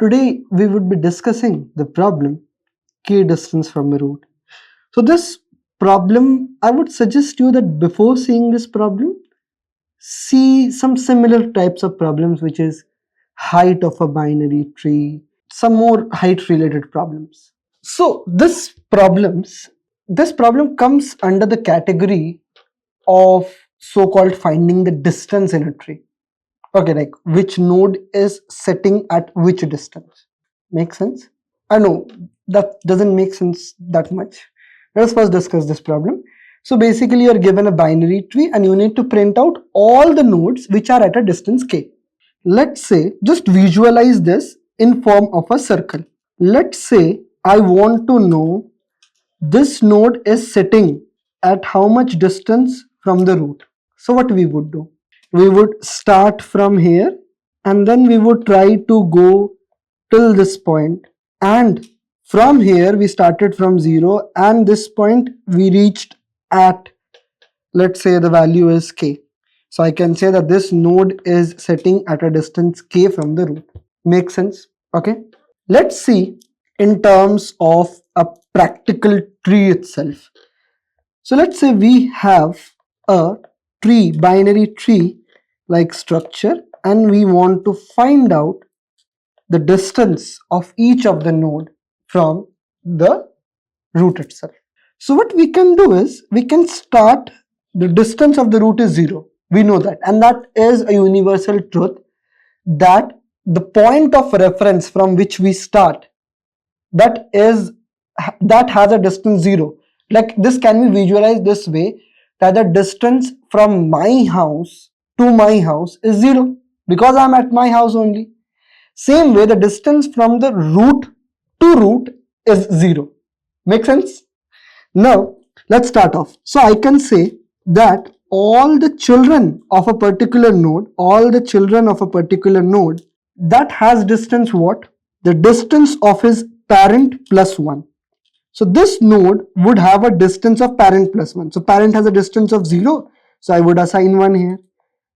Today we would be discussing the problem k distance from a root. So this problem, I would suggest you that before seeing this problem, see some similar types of problems, which is height of a binary tree, some more height related problems. So this problem comes under the category of so-called finding the distance in a tree. Okay, like which node is sitting at which distance. Make sense? I know that doesn't make sense that much. Let us first discuss this problem. So basically you're given a binary tree and you need to print out all the nodes which are at a distance k. Let's say, just visualize this in form of a circle. Let's say I want to know this node is sitting at how much distance from the root. So what we would do? We would start from here and then we would try to go till this point, and from here we started from 0 and this point we reached at, let's say the value is k. So I can say that this node is sitting at a distance k from the root. Make sense? Okay. Let's see in terms of a practical tree itself. So let's say we have a tree, binary tree like structure, and we want to find out the distance of each of the node from the root itself. So what we can do is we can start, the distance of the root is 0. We know that, and that is a universal truth, that the point of reference from which we start, that has a distance 0. Like this can be visualized this way, that the distance from my house to my house is 0 because I am at my house only. Same way the distance from the root to root is 0. Make sense? Now let's start off. So I can say that all the children of a particular node, that has distance what? The distance of his parent plus 1. So this node would have a distance of parent plus 1. So parent has a distance of 0. So I would assign 1 here.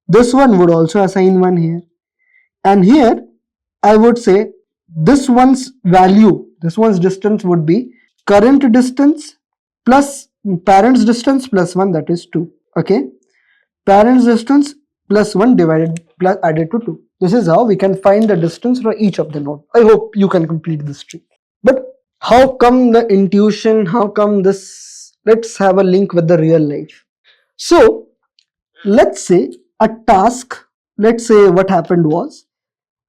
This one would also assign 1 here. And here I would say this one's value, this one's distance would be current distance plus parent's distance plus 1, that is 2. Okay. Parent's distance plus 1 added to 2. This is how we can find the distance for each of the node. I hope you can complete this tree. But how come the intuition, how come this? Let's have a link with the real life. So let's say a task, let's say what happened was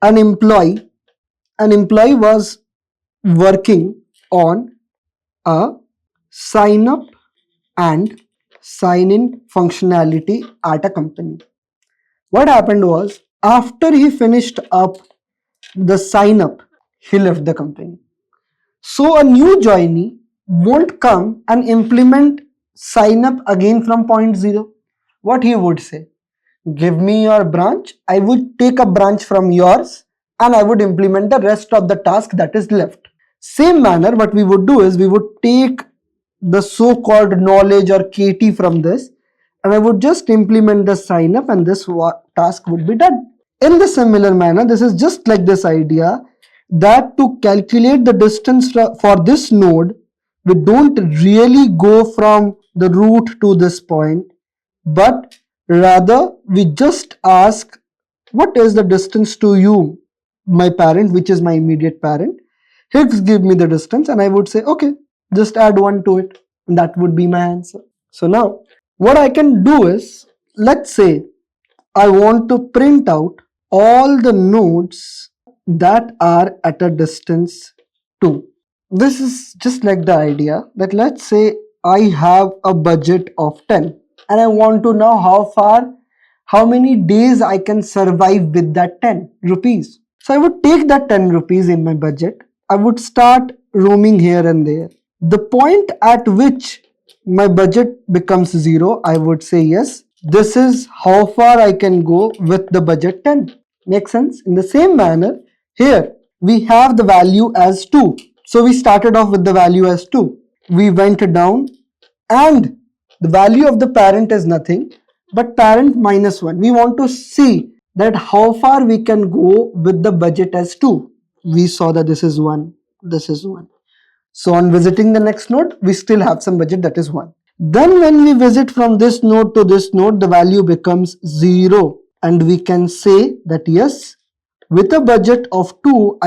an employee was working on a sign up and sign in functionality at a company. What happened was, after he finished up the sign up, he left the company. So a new joinee won't come and implement sign up again from point 0. What he would say? Give me your branch, I would take a branch from yours and I would implement the rest of the task that is left. Same manner, what we would do is we would take the so-called knowledge or KT from this and I would just implement the sign up and this task would be done. In the similar manner, this is just like this idea that to calculate the distance for this node, we don't really go from the root to this point, but rather we just ask, what is the distance to you, my parent, which is my immediate parent. He'd give me the distance and I would say, okay, just add 1 to it, and that would be my answer. So now what I can do is, let's say I want to print out all the nodes that are at a distance 2. This is just like the idea that, let's say I have a budget of 10 and I want to know how many days I can survive with that 10 rupees. So I would take that 10 rupees in my budget. I would start roaming here and there. The point at which my budget becomes 0, I would say, yes, this is how far I can go with the budget 10. Make sense? In the same manner, here we have the value as 2. So we started off with the value as 2. We went down and the value of the parent is nothing but parent minus 1. We want to see that how far we can go with the budget as 2. we saw that this is 1, this is 1. So on visiting the next node, we still have some budget, that is 1. Then when we visit from this node to this node, the value becomes 0, and we can say that yes, with a budget of 2,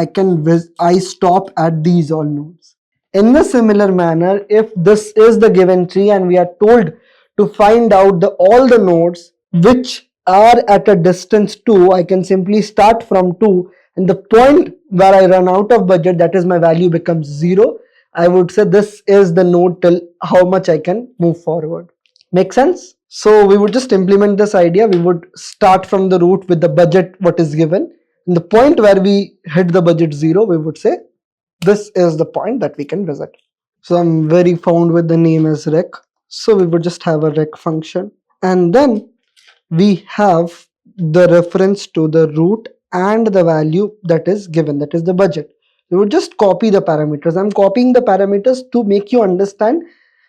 I stop at these all nodes. In a similar manner, if this is the given tree and we are told to find out all the nodes which are at a distance 2, I can simply start from 2, and the point where I run out of budget, that is my value becomes 0. I would say this is the node till how much I can move forward. Make sense? So we would just implement this idea. We would start from the root with the budget what is given. And the point where we hit the budget 0, we would say this is the point that we can visit. So I'm very fond with the name as rec. So we would just have a rec function. And then we have the reference to the root and the value that is given, that is the budget. We would just copy the parameters. I'm copying the parameters to make you understand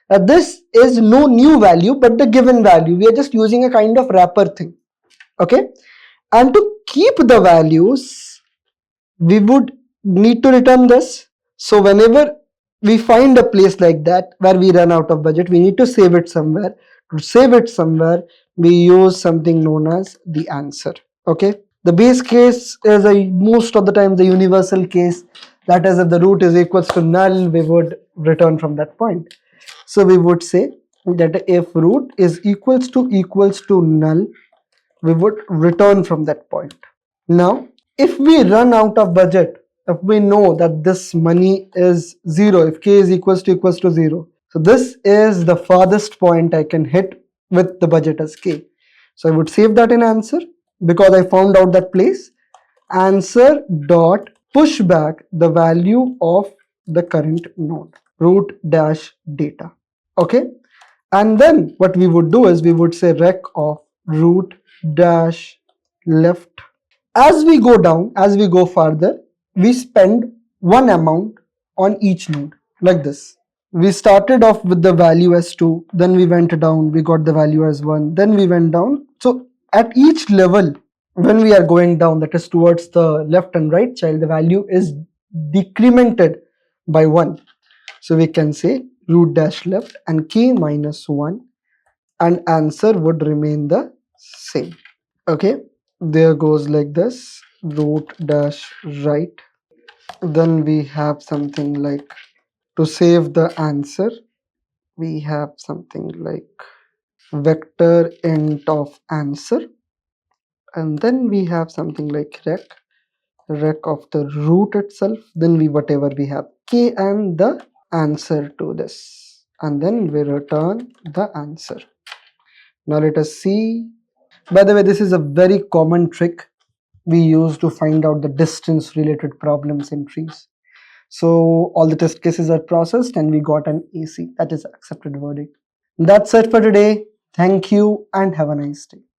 that this is no new value but the given value. We are just using a kind of wrapper thing. Okay. And to keep the values, we would need to return this. So whenever we find a place like that where we run out of budget, we need to save it somewhere. To save it somewhere, we use something known as the answer. Okay. The base case is most of the time the universal case. That is, if the root is equals to null, we would return from that point. So we would say that if root is equals to null, we would return from that point. Now, if we run out of budget, if we know that this money is 0, if k is equals to 0, so this is the farthest point I can hit with the budget as k. So I would save that in answer because I found out that place. Answer dot push back the value of the current node, root dash data. Okay. And then what we would do is we would say rec of root dash left. As we go down, as we go further, we spend one amount on each node like this. We started off with the value as 2, then we went down, we got the value as 1, then we went down. So at each level, when we are going down, that is towards the left and right child, the value is decremented by 1. So we can say root dash left and k minus 1, and answer would remain the same. Okay, there goes like this, root dash right. Then we have something like, to save the answer, we have something like vector int of answer, and then we have something like rec of the root itself, then we whatever we have k and the answer to this, and then we return the answer. Now let us see. By the way, this is a very common trick we use to find out the distance related problems in trees. So all the test cases are processed and we got an AC, that is accepted verdict. That's it for today. Thank you and have a nice day.